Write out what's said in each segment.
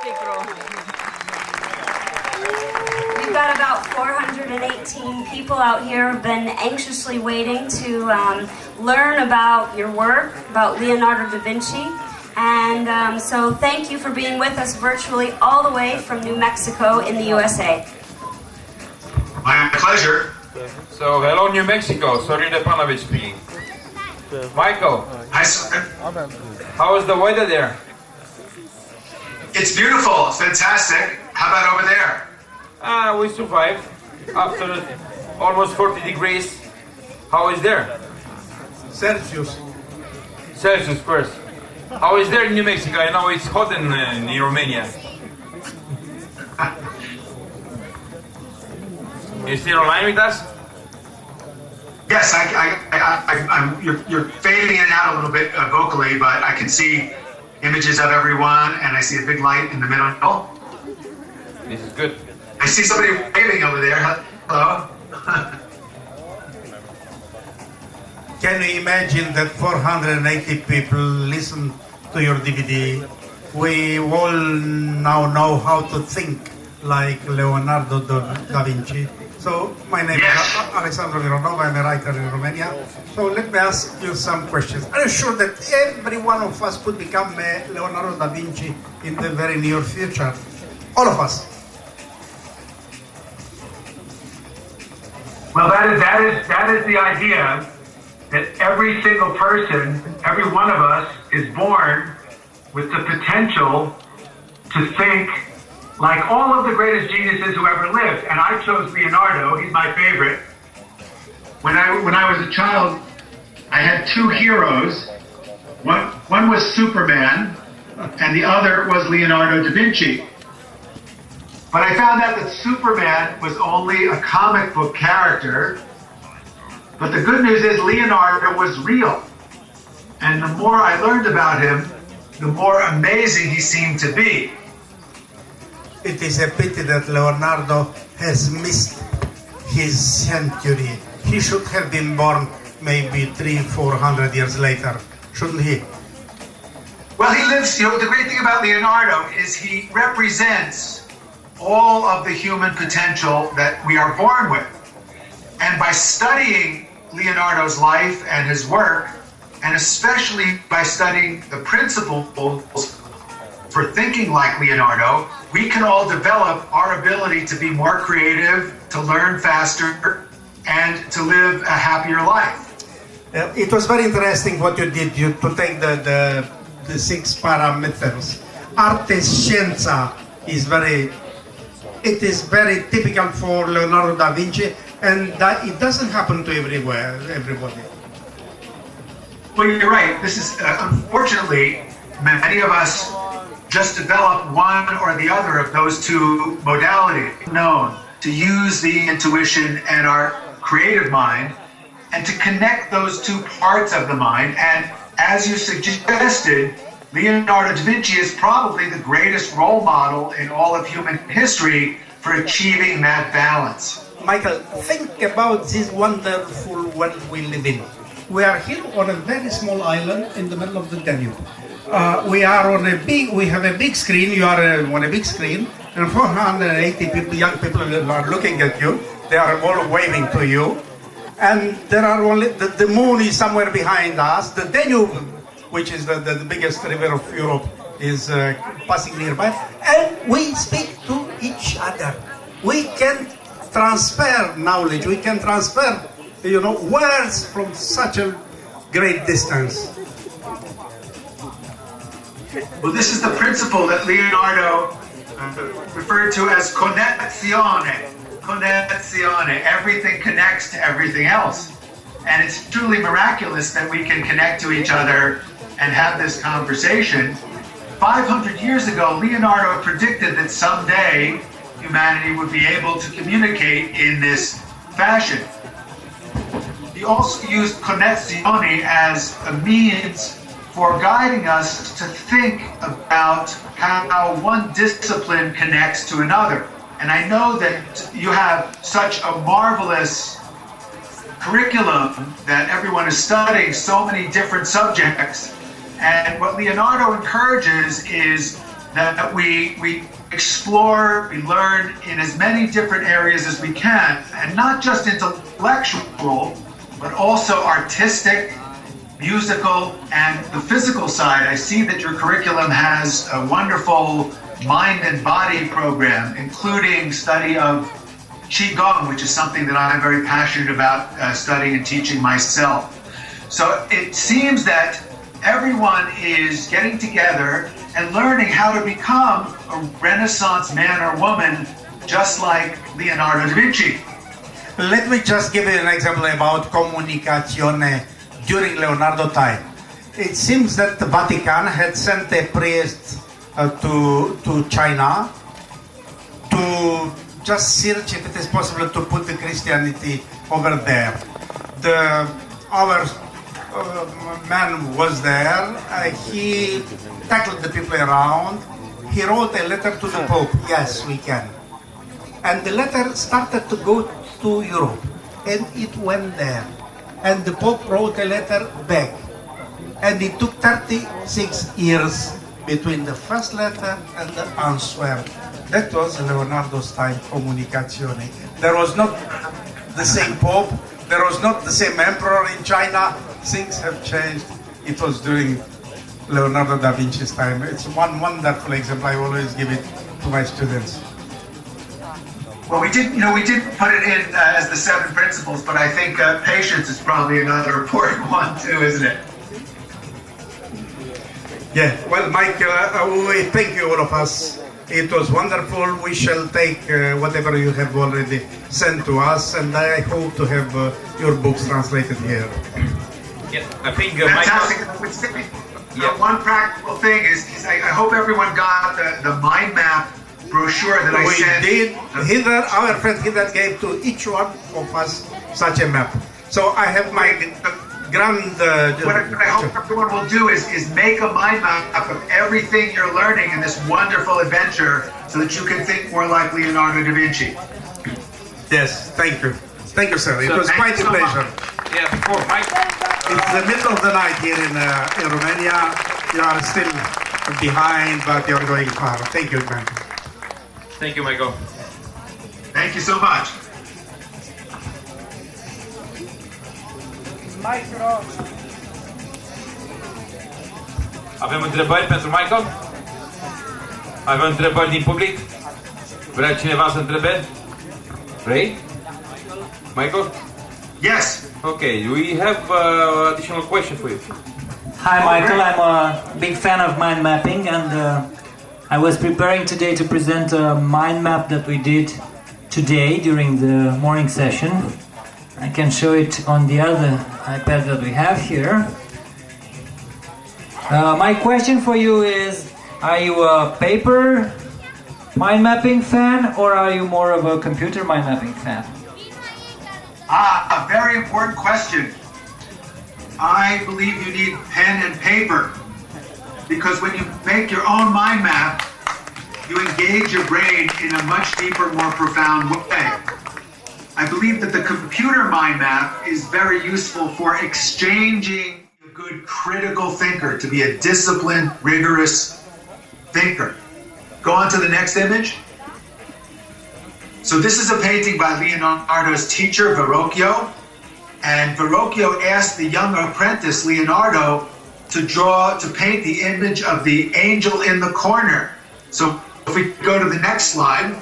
We've got about 418 people out here who've been anxiously waiting to learn about your work, about Leonardo da Vinci. And so thank you for being with us virtually all the way from New Mexico in the USA. My pleasure. So, hello New Mexico, Sorin Repanovici speaking. Michael, Hi, Sorin. how is the weather there? It's beautiful. It's fantastic. How about over there? We survived after almost 40 degrees. How is there? Celsius. Celsius first. How is there in New Mexico? I know it's hot in Romania. You still online with us? Yes, you're fading in and out a little bit vocally, but I can see images of everyone, and I see a big light in the middle. This is good. I see somebody waving over there. Hello. Can you imagine that 480 people listen to your DVD? We all now know how to think like Leonardo da Vinci. So my name is Alexandru. I'm a writer in Romania. So let me ask you some questions. Are you sure that every one of us could become Leonardo da Vinci in the very near future? All of us. Well, that is the idea, that every single person, every one of us is born with the potential to think like all of the greatest geniuses who ever lived. And I chose Leonardo, he's my favorite. When I was a child, I had two heroes. One was Superman, and the other was Leonardo da Vinci. But I found out that Superman was only a comic book character. But the good news is Leonardo was real. And the more I learned about him, the more amazing he seemed to be. It is a pity that Leonardo has missed his century. He should have been born maybe 300-400 years later, shouldn't he? Well, he lives, the great thing about Leonardo is he represents all of the human potential that we are born with. And by studying Leonardo's life and his work, and especially by studying the principles for thinking like Leonardo, we can all develop our ability to be more creative, to learn faster, and to live a happier life. It was very interesting what you did, to take the 6 parameters. Arte scienza is very typical for Leonardo da Vinci, and that it doesn't happen to everybody. Well, you're right. This is, unfortunately, many of us just develop one or the other of those two modalities. Known to use the intuition and our creative mind, and to connect those two parts of the mind. And as you suggested, Leonardo da Vinci is probably the greatest role model in all of human history for achieving that balance. Michael, think about this wonderful world we live in. We are here on a very small island in the middle of the Danube. We have a big screen, you are on a big screen, and 480 people, young people are looking at you. They are all waving to you. And there are only, the moon is somewhere behind us. The Danube, which is the biggest river of Europe, is passing nearby. And we speak to each other. We can transfer knowledge. We can transfer, words from such a great distance. Well, this is the principle that Leonardo referred to as connessione. Connessione. Everything connects to everything else. And it's truly miraculous that we can connect to each other and have this conversation. 500 years ago, Leonardo predicted that someday humanity would be able to communicate in this fashion. He also used connessione as a means for guiding us to think about how one discipline connects to another. And I know that you have such a marvelous curriculum that everyone is studying so many different subjects. And what Leonardo encourages is that we explore, we learn in as many different areas as we can, and not just intellectual, but also artistic, musical, and the physical side. I see that your curriculum has a wonderful mind and body program, including study of Qigong, which is something that I'm very passionate about studying and teaching myself. So it seems that everyone is getting together and learning how to become a Renaissance man or woman, just like Leonardo da Vinci. Let me just give you an example about comunicazione during Leonardo time. It seems that the Vatican had sent a priest to China to just search if it is possible to put the Christianity over there. Our man was there. He tackled the people around. He wrote a letter to the Pope. Yes, we can. And the letter started to go to Europe, and it went there. And the Pope wrote a letter back. And it took 36 years between the first letter and the answer. That was Leonardo's time, comunicazione. There was not the same Pope, there was not the same emperor in China. Things have changed. It was during Leonardo da Vinci's time. It's one wonderful example. I always give it to my students. Well, we did put it in as the 7 principles, but I think patience is probably another important one too, isn't it? Yeah, well, Mike, we thank you, all of us. It was wonderful. We shall take whatever you have already sent to us, and I hope to have your books translated here. Yeah, I think Fantastic. Yeah. One practical thing is I hope everyone got the mind map brochure that I sent. We did. Hither, our friend Hither gave to each one of us such a map. So I have my grand... what I hope everyone will do is make a mind map of everything you're learning in this wonderful adventure so that you can think more like Leonardo da Vinci. Yes, thank you. Thank you, sir. It was quite a pleasure. Yeah, before Mike. It's the middle of the night here in Romania. You are still behind, but you're going far. Thank you, man. Thank you, Michael. Thank you so much. Avem întrebări pentru Michael? Avem întrebări din public? Vrea cineva să întrebe? Vrei? Michael? Yes. Okay, we have additional question for you. Hi Michael, I'm a big fan of mind mapping, and I was preparing today to present a mind map that we did today during the morning session. I can show it on the other iPad that we have here. My question for you is, are you a paper mind mapping fan, or are you more of a computer mind mapping fan? A very important question. I believe you need pen and paper, because when you make your own mind map, you engage your brain in a much deeper, more profound way. I believe that the computer mind map is very useful for exchanging a good critical thinker, to be a disciplined, rigorous thinker. Go on to the next image. So this is a painting by Leonardo's teacher, Verrocchio. And Verrocchio asked the young apprentice, Leonardo, to paint the image of the angel in the corner. So if we go to the next slide.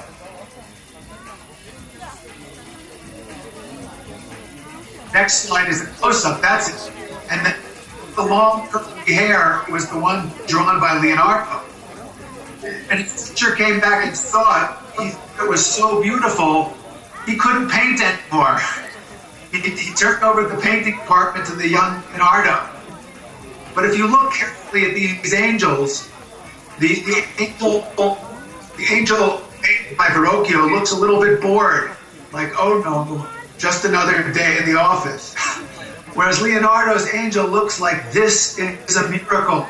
Next slide is a close-up, that's it. And the long curly hair was the one drawn by Leonardo. And his teacher came back and saw it. It was so beautiful, he couldn't paint anymore. He turned over the painting department to the young Leonardo. But if you look carefully at these angels, the angel by Verrocchio looks a little bit bored, like, oh no, just another day in the office. Whereas Leonardo's angel looks like this is a miracle.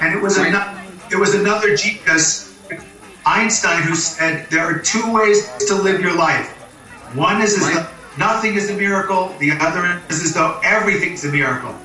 And it was another genius, Einstein, who said there are 2 ways to live your life. One is as though nothing is a miracle, the other is as though everything's a miracle.